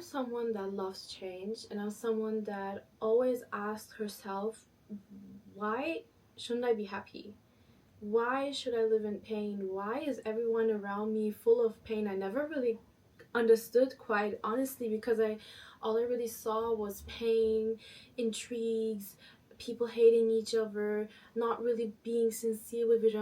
someone that loves change, and I'm someone that always asks herself, why shouldn't I be happy? Why should I live in pain? Why is everyone around me full of pain? I never really understood, quite honestly, because I all I really saw was pain, intrigues, people hating each other, not really being sincere with each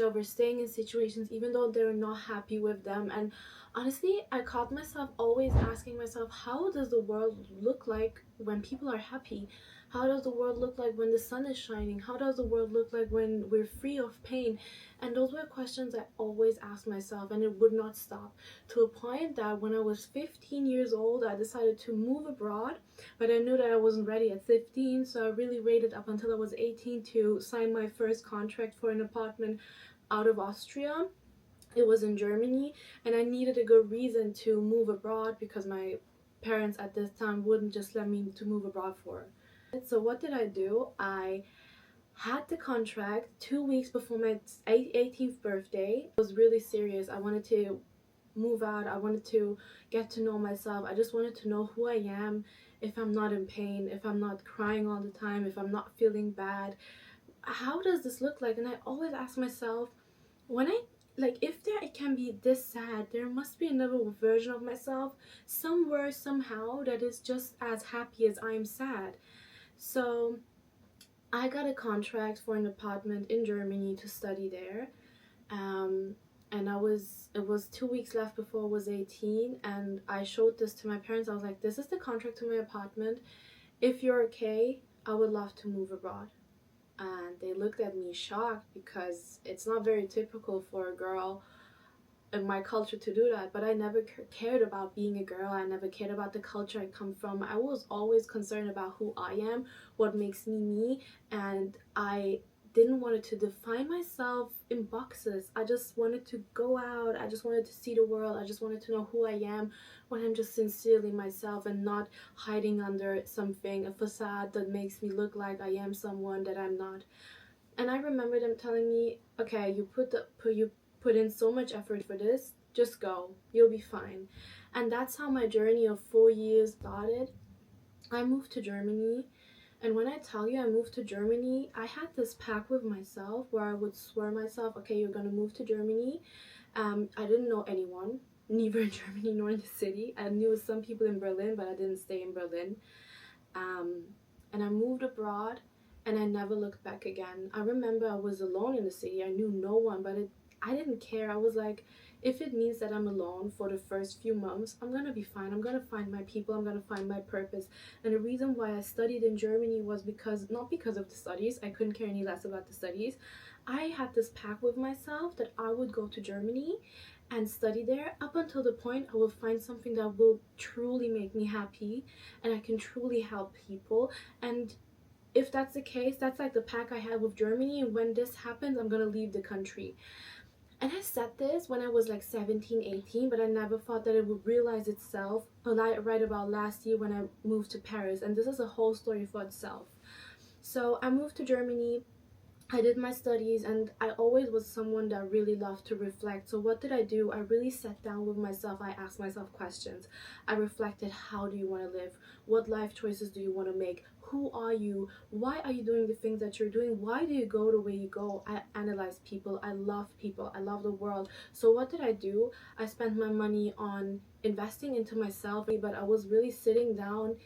other, staying in situations even though they're not happy with them. And honestly, I caught myself always asking myself, how does the world look like when people are happy? How does the world look like when the sun is shining? How does the world look like when we're free of pain? And those were questions I always asked myself, and it would not stop, to a point that when I was 15 years old, I decided to move abroad. But I knew that I wasn't ready at 15, so I really waited up until I was 18 to sign my first contract for an apartment out of Austria. It was in Germany, and I needed a good reason to move abroad because my parents at this time wouldn't just let me to move abroad for. So what did I do? I had the contract 2 weeks before my 18th birthday. I was really serious. I wanted to move out. I wanted to get to know myself. I just wanted to know who I am, if I'm not in pain, if I'm not crying all the time, if I'm not feeling bad. How does this look like? And I always ask myself, when I if there it can be this sad, there must be another version of myself somewhere, somehow, that is just as happy as I'm sad. So I got a contract for an apartment in Germany to study there. Um, and it was 2 weeks left before I was 18, and I showed this to my parents. I was like, this is the contract to my apartment. If you're okay, I would love to move abroad. And they looked at me shocked, because it's not very typical for a girl in my culture to do that. But I never cared about being a girl. I never cared about the culture I come from. I was always concerned about who I am, what makes me me, and I didn't want to define myself in boxes. I just wanted to go out. I just wanted to see the world. I just wanted to know who I am when I'm just sincerely myself and not hiding under something, a facade that makes me look like I am someone that I'm not. And I remember them telling me, okay, you put in so much effort for this, just go, you'll be fine. And that's how my journey of 4 years started. I moved to Germany, and when I tell you I moved to Germany, I had this pact with myself where I would swear myself, okay, you're gonna move to Germany. I didn't know anyone, neither in Germany nor in the city. I knew some people in Berlin, but I didn't stay in Berlin. um, and I moved abroad, and I never looked back again. I remember I was alone in the city. I knew no one, but I didn't care. I was like, if it means that I'm alone for the first few months, I'm gonna be fine. I'm gonna find my people. I'm gonna find my purpose. And the reason why I studied in Germany was not because of the studies. I couldn't care any less about the studies. I had this pact with myself that I would go to Germany and study there up until the point I will find something that will truly make me happy and I can truly help people. And if that's the case, that's like the pact I had with Germany. And when this happens, I'm gonna leave the country. And I said this when I was like 17, 18, but I never thought that it would realize itself right about last year when I moved to Paris. And this is a whole story for itself. So I moved to Germany. I did my studies, and I always was someone that really loved to reflect. So what did I do? I really sat down with myself. I asked myself questions. I reflected, how do you want to live? What life choices do you want to make? Who are you? Why are you doing the things that you're doing? Why do you go the way you go? I analyze people. I love people. I love the world. So what did I do? I spent my money on investing into myself, but I was really sitting down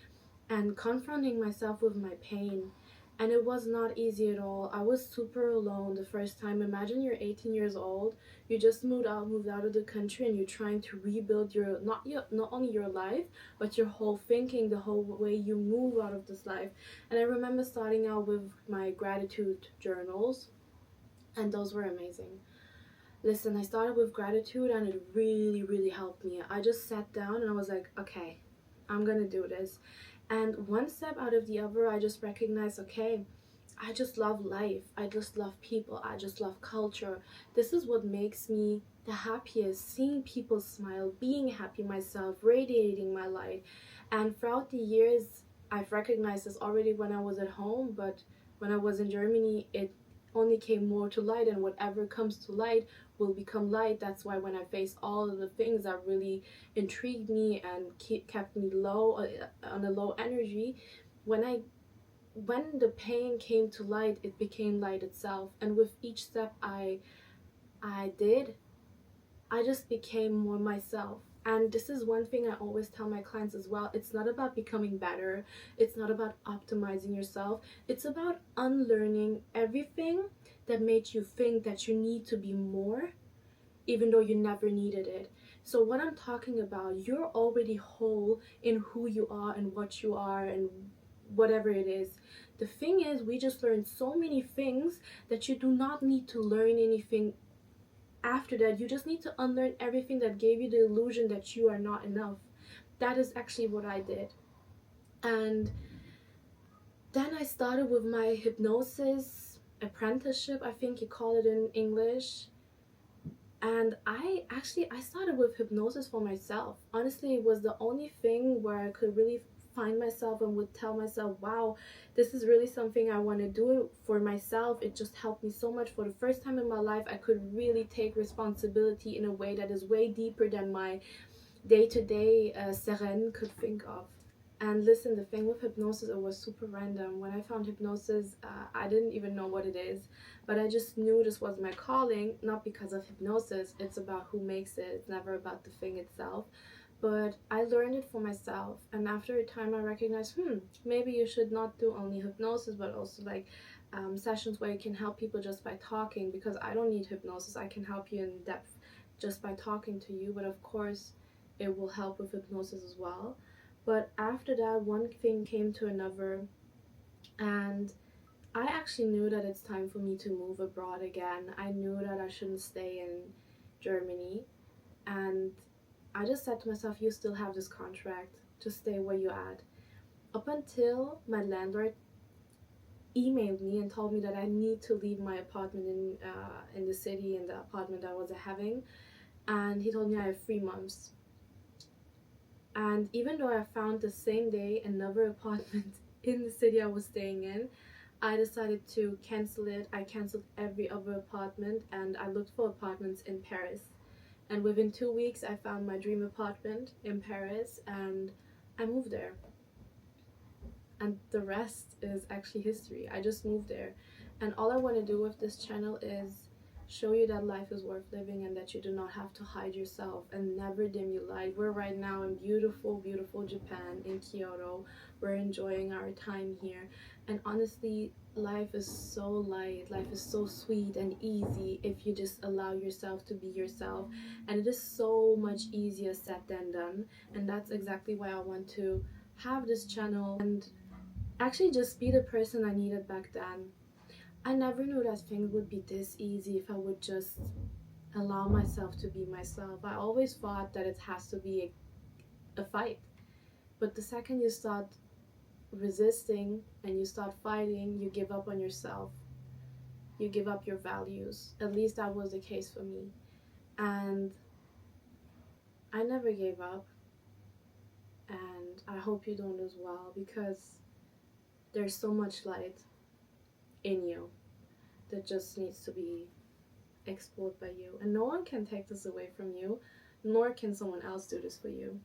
and confronting myself with my pain. And it was not easy at all. I was super alone the first time. Imagine you're 18 years old, you just moved out of the country, and you're trying to rebuild not only your life, but your whole thinking, the whole way you move out of this life. And I remember starting out with my gratitude journals, and those were amazing. Listen, I started with gratitude, and it really, really helped me. I just sat down and I was like, okay, I'm gonna do this. And one step out of the other, I just recognized, okay, I just love life. I just love people. I just love culture. This is what makes me the happiest. Seeing people smile, being happy myself, radiating my light. And throughout the years, I've recognized this already when I was at home, but when I was in Germany, it only came more to light, and whatever comes to light will become light. That's why when I faced all of the things that really intrigued me and kept me low, on a low energy, when the pain came to light, it became light itself. And with each step I did, I just became more myself. And this is one thing I always tell my clients as well. It's not about becoming better. It's not about optimizing yourself. It's about unlearning everything that made you think that you need to be more, even though you never needed it. So what I'm talking about, you're already whole in who you are and what you are and whatever it is. The thing is, we just learned so many things that you do not need to learn anything after that. You just need to unlearn everything that gave you the illusion that you are not enough. That is actually what I did. And then I started with my hypnosis apprenticeship, I think you call it in English. And I started with hypnosis for myself. Honestly, it was the only thing where I could really find myself and would tell myself, wow, this is really something I want to do for myself. It just helped me so much. For the first time in my life, I could really take responsibility in a way that is way deeper than my day-to-day Seren could think of. And listen, the thing with hypnosis, it was super random. When I found hypnosis, I didn't even know what it is, but I just knew this was my calling, not because of hypnosis. It's about who makes it. It's never about the thing itself. But I learned it for myself, and after a time I recognized, maybe you should not do only hypnosis, but also like sessions where you can help people just by talking, because I don't need hypnosis. I can help you in depth just by talking to you, but of course it will help with hypnosis as well. But after that, one thing came to another, and I actually knew that it's time for me to move abroad again. I knew that I shouldn't stay in Germany, and I just said to myself, you still have this contract, just stay where you're at. Up until my landlord emailed me and told me that I need to leave my apartment in the city, in the apartment I was having, and he told me I have 3 months. And even though I found the same day another apartment in the city I was staying in, I decided to cancel it. I canceled every other apartment and I looked for apartments in Paris. And within 2 weeks, I found my dream apartment in Paris and I moved there. And the rest is actually history. I just moved there. And all I want to do with this channel is show you that life is worth living and that you do not have to hide yourself and never dim your light. We're right now in beautiful, beautiful Japan, in Kyoto. We're enjoying our time here. And honestly, life is so light. Life is so sweet and easy if you just allow yourself to be yourself. And it is so much easier said than done. And that's exactly why I want to have this channel and actually just be the person I needed back then. I never knew that things would be this easy if I would just allow myself to be myself. I always thought that it has to be a fight. But the second you start resisting and you start fighting, you give up on yourself. You give up your values. At least that was the case for me. And I never gave up. And I hope you don't as well, because there's so much light in you that just needs to be explored by you. And no one can take this away from you, nor can someone else do this for you.